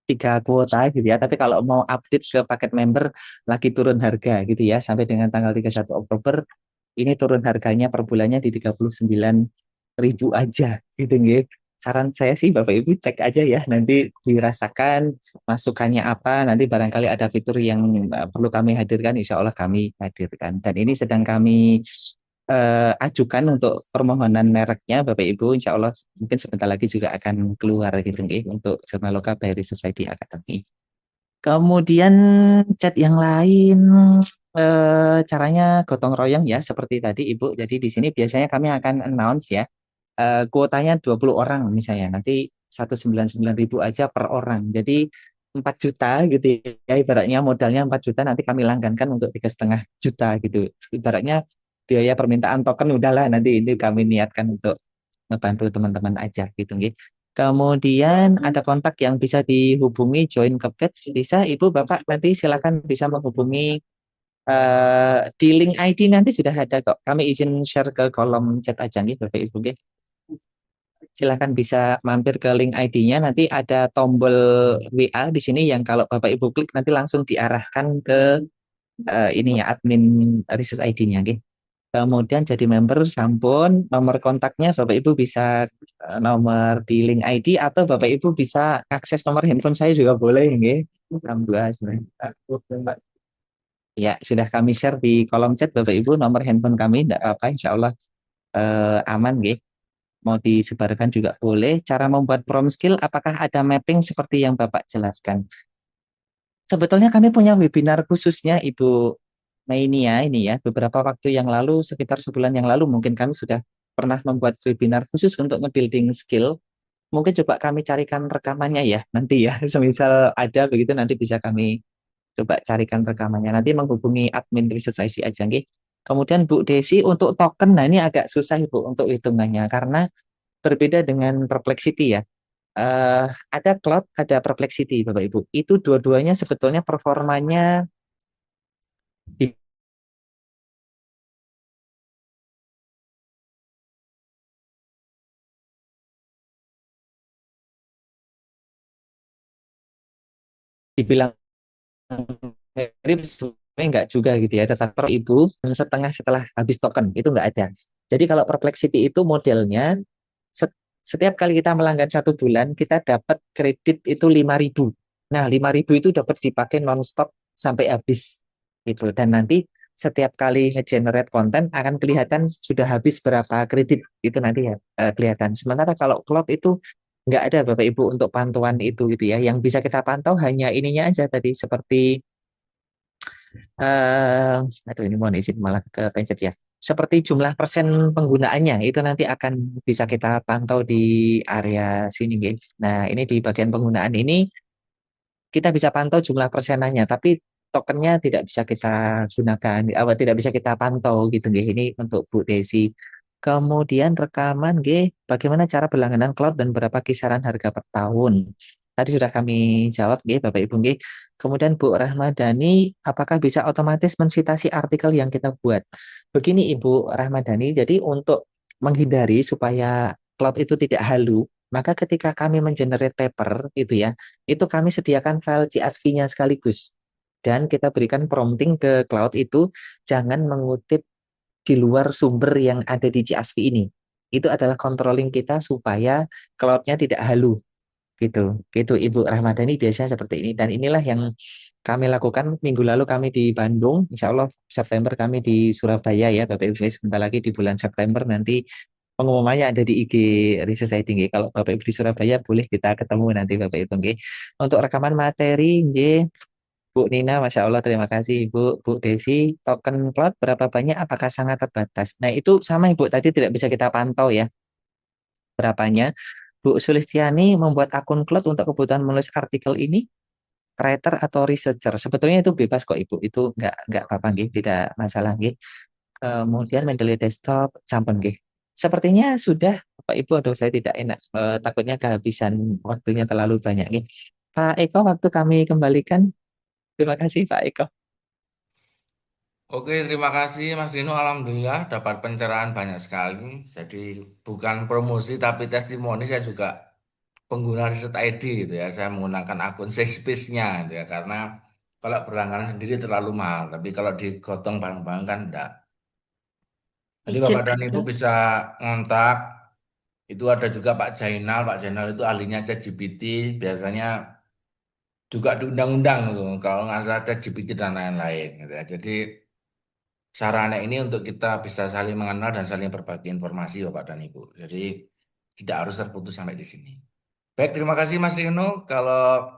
3 kuota gitu ya. Tapi kalau mau update ke paket member lagi turun harga gitu ya. Sampai dengan tanggal 31 Oktober ini turun harganya per bulannya di 39.000 aja gitu nggih. saran saya sih Bapak Ibu cek aja ya, nanti dirasakan masukannya apa, nanti barangkali ada fitur yang perlu kami hadirkan, insya Allah kami hadirkan. Dan ini sedang kami ajukan untuk permohonan mereknya Bapak Ibu, insya Allah mungkin sebentar lagi juga akan keluar gitu nggih, untuk Jurnal Loka Bahari Society Academy. Kemudian chat yang lain, caranya gotong royong ya seperti tadi Ibu. Jadi di sini biasanya kami akan announce ya, kuotanya 20 orang misalnya. Nanti 199.000 aja per orang. Jadi 4 juta gitu ya. Ibaratnya modalnya 4 juta, nanti kami langgankan untuk 3,5 juta gitu. Ibaratnya biaya permintaan token udahlah, nanti ini kami niatkan untuk membantu teman-teman aja gitu nggih. Kemudian ada kontak yang bisa dihubungi join ke batch, bisa Ibu Bapak nanti silakan bisa menghubungi di link ID nanti sudah ada kok. Kami izin share ke kolom chat aja nih Bapak Ibu nggih. Silahkan bisa mampir ke link ID-nya, nanti ada tombol WA di sini yang kalau Bapak Ibu klik nanti langsung diarahkan ke ini ya, admin Research ID-nya gitu. Kemudian jadi member sampun, nomor kontaknya Bapak Ibu bisa nomor di link ID, atau Bapak Ibu bisa akses nomor handphone saya juga boleh nggih. Alhamdulillah. Ya, sudah kami share di kolom chat Bapak Ibu nomor handphone kami, tidak apa-apa, insya Allah aman nggih. Mau disebarkan juga boleh. Cara membuat prom skill, apakah ada mapping seperti yang Bapak jelaskan? Sebetulnya kami punya webinar khususnya Ibu Meinia ini ya, beberapa waktu yang lalu, sekitar sebulan yang lalu mungkin kami sudah pernah membuat webinar khusus untuk nge-building skill. Mungkin coba kami carikan rekamannya ya nanti ya, semisal ada begitu nanti bisa kami coba carikan rekamannya. Nanti menghubungi admin Research IV aja nggih. Kemudian Bu Desi untuk token, nah ini agak susah Ibu untuk hitungannya karena berbeda dengan Perplexity ya. Ada Cloud, ada Perplexity, Bapak Ibu. Itu dua-duanya sebetulnya performanya di- dibilang mirip, sebenarnya enggak juga gitu ya. Tetapi per Ibu setengah setelah habis token itu enggak ada. Jadi kalau Perplexity itu modelnya setiap kali kita melanggan 1 bulan kita dapat kredit itu 5.000. Nah, 5.000 itu dapat dipakai nonstop sampai habis gitu. Dan nanti setiap kali nge-generate konten akan kelihatan sudah habis berapa kredit itu nanti ya kelihatan. Sementara kalau cloud itu nggak ada Bapak Ibu untuk pantauan itu gitu ya. Yang bisa kita pantau hanya ininya aja tadi seperti aduh ini mohon izin malah ke pencet ya. Seperti jumlah persen penggunaannya itu nanti akan bisa kita pantau di area sini, guys. Nah, ini di bagian penggunaan ini kita bisa pantau jumlah persenannya, tapi tokennya tidak bisa kita gunakan, tidak bisa kita pantau gitu, guys. Ini untuk Bu Desi. Kemudian rekaman, G, bagaimana cara berlangganan cloud dan berapa kisaran harga per tahun? Tadi sudah kami jawab, G, Bapak Ibu, G. Kemudian Bu Rahmadani, apakah bisa otomatis mensitasi artikel yang kita buat? Begini Ibu Rahmadani, jadi untuk menghindari supaya cloud itu tidak halu, maka ketika kami mengenerate paper itu ya, itu kami sediakan file CSV-nya sekaligus. Dan kita berikan prompting ke cloud itu, jangan mengutip di luar sumber yang ada di CSV ini. Itu adalah controlling kita supaya cloud-nya tidak halu gitu. Gitu Ibu Rahmadani biasanya seperti ini. Dan inilah yang kami lakukan minggu lalu kami di Bandung, insya Allah September kami di Surabaya ya Bapak Ibu. Sebentar lagi di bulan September nanti pengumumannya ada di IG Riset Saya Tinggi. Kalau Bapak Ibu di Surabaya boleh kita ketemu nanti Bapak Ibu. Untuk rekaman materi, Bu Nina, Masya Allah, terima kasih Ibu. Bu Desi, token cloud berapa banyak, apakah sangat terbatas? Nah itu sama Ibu, tadi tidak bisa kita pantau ya berapanya. Bu Sulistiani membuat akun cloud untuk kebutuhan menulis artikel ini, writer atau researcher. Sebetulnya itu bebas kok Ibu, itu nggak apa-apa, nggih, tidak masalah. Nggih. Kemudian Mendeley desktop, sampun nggih. Sepertinya sudah, Bapak Ibu, aduh saya tidak enak, takutnya kehabisan waktunya terlalu banyak. Nggih. Pak Eko, waktu kami kembalikan. Terima kasih Pak Eko. Oke, terima kasih Mas Dino. Alhamdulillah dapat pencerahan banyak sekali. Jadi bukan promosi tapi testimoni, saya juga pengguna Riset ID gitu ya. Saya menggunakan akun Syspace-nya gitu ya. Karena kalau berlangganan sendiri terlalu mahal. Tapi kalau digotong bareng-bareng kan enggak. Jadi Bapak Izin dan Ibu ada. bisa ngontak Itu ada juga Pak Jainal. Pak Jainal itu ahlinya ChatGPT. Biasanya juga di undang-undang tuh. Kalau nggak salah ChatGPT dan lain-lain gitu ya. Jadi sarana ini untuk kita bisa saling mengenal dan saling berbagi informasi Bapak dan Ibu. Jadi tidak harus terputus sampai di sini. Baik, terima kasih Mas Rino. Kalau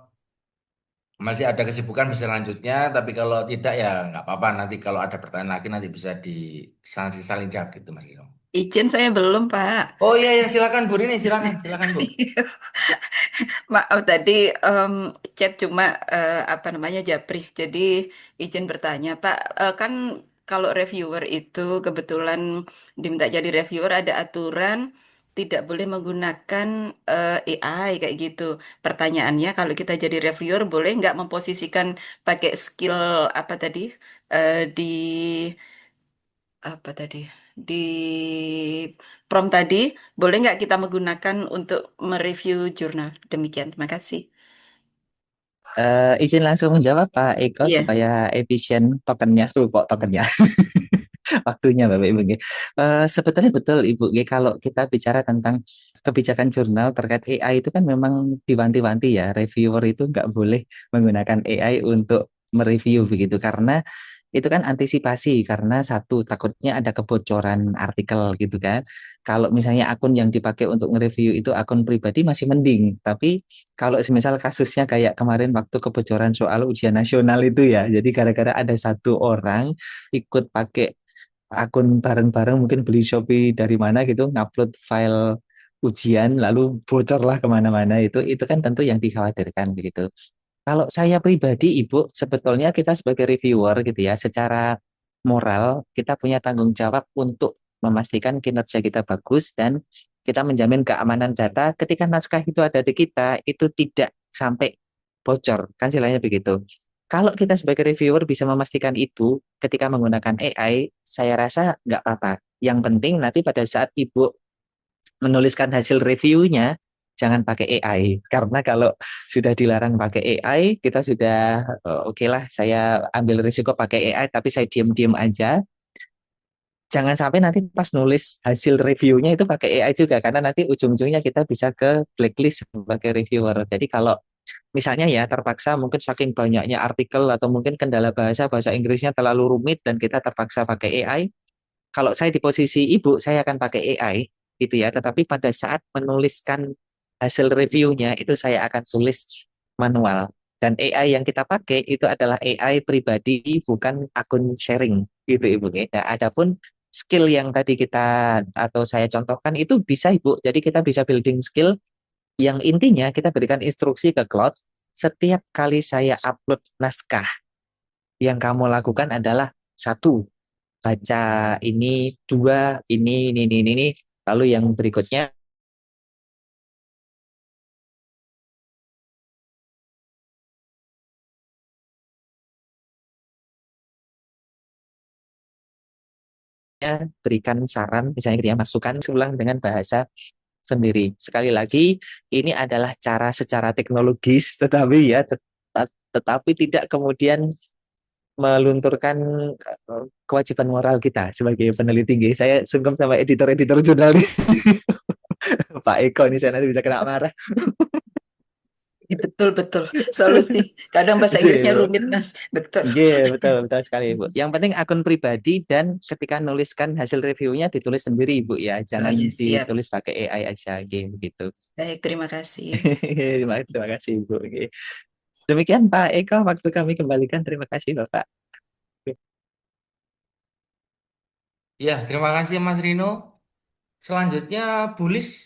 masih ada kesibukan bisa lanjutnya, tapi kalau tidak ya nggak apa-apa. Nanti kalau ada pertanyaan lagi nanti bisa saling jawab gitu Mas Rino. Izin saya belum, Pak. Oh iya ya silakan Bu Rini, silakan silakan Bu. Maaf tadi chat cuma apa namanya Japri. Jadi izin bertanya, Pak. Kan kalau reviewer itu kebetulan diminta jadi reviewer ada aturan tidak boleh menggunakan AI kayak gitu. Pertanyaannya kalau kita jadi reviewer boleh nggak memposisikan pakai skill apa tadi di apa tadi di prompt tadi boleh nggak kita menggunakan untuk mereview jurnal? Demikian, terima kasih. Izin langsung menjawab Pak Eko Iya, supaya efisien tokennya, kok tokennya, waktunya Bapak Ibu. Nggih. Sebetulnya betul Ibu, nggih, kalau kita bicara tentang kebijakan jurnal terkait AI itu kan memang diwanti-wanti ya, reviewer itu nggak boleh menggunakan AI untuk mereview begitu, karena itu kan antisipasi karena satu takutnya ada kebocoran artikel gitu kan. Kalau misalnya akun yang dipakai untuk nge-review itu akun pribadi masih mending, tapi kalau misal kasusnya kayak kemarin waktu kebocoran soal ujian nasional itu ya, jadi gara-gara ada satu orang ikut pakai akun bareng-bareng mungkin beli Shopee dari mana gitu, ngupload file ujian lalu bocorlah kemana-mana, itu kan tentu yang dikhawatirkan begitu. Kalau saya pribadi, Ibu, sebetulnya kita sebagai reviewer gitu ya, secara moral kita punya tanggung jawab untuk memastikan kinerja kita bagus dan kita menjamin keamanan data ketika naskah itu ada di kita, itu tidak sampai bocor, kan istilahnya begitu. Kalau kita sebagai reviewer bisa memastikan itu ketika menggunakan AI, saya rasa nggak apa-apa. Yang penting nanti pada saat Ibu menuliskan hasil reviewnya, jangan pakai AI. Karena kalau sudah dilarang pakai AI, kita sudah oke lah, saya ambil risiko pakai AI, tapi saya diam-diam aja. Jangan sampai nanti pas nulis hasil reviewnya itu pakai AI juga, karena nanti ujung-ujungnya kita bisa ke blacklist sebagai reviewer. Jadi kalau misalnya ya terpaksa mungkin saking banyaknya artikel atau mungkin kendala bahasa Inggrisnya terlalu rumit dan kita terpaksa pakai AI, kalau saya di posisi ibu, saya akan pakai AI gitu ya. Tetapi pada saat menuliskan hasil reviewnya itu saya akan tulis manual. Dan AI yang kita pakai itu adalah AI pribadi, bukan akun sharing gitu Ibu. Nah, adapun skill yang tadi kita atau saya contohkan itu bisa Ibu. Jadi kita bisa building skill yang intinya kita berikan instruksi ke cloud. Setiap kali saya upload naskah, yang kamu lakukan adalah satu, baca ini, dua, ini. Lalu yang berikutnya berikan saran, misalnya gitu ya, masukan ulang dengan bahasa sendiri. Sekali lagi, ini adalah cara secara teknologis, tetapi ya, tetapi tidak kemudian melunturkan kewajiban moral kita sebagai peneliti. Nggih. Saya sungkem sama editor-editor jurnal nih. Pak Eko ini saya nanti bisa kena marah. betul betul solusi. Kadang bahasa Inggrisnya Sih, rumit, Mas. Betul. iya, betul, betul sekali, Ibu. Yang penting akun pribadi dan ketika nuliskan hasil reviewnya ditulis sendiri, Ibu ya. Oh Jangan ya, siap. ditulis pakai AI aja, gitu. Baik, terima kasih. Terima kasih, Ibu. Oke. Demikian Pak Eko, waktu kami kembalikan. Terima kasih, Bapak. Ya, terima kasih Mas Rino. Selanjutnya Bu Lis.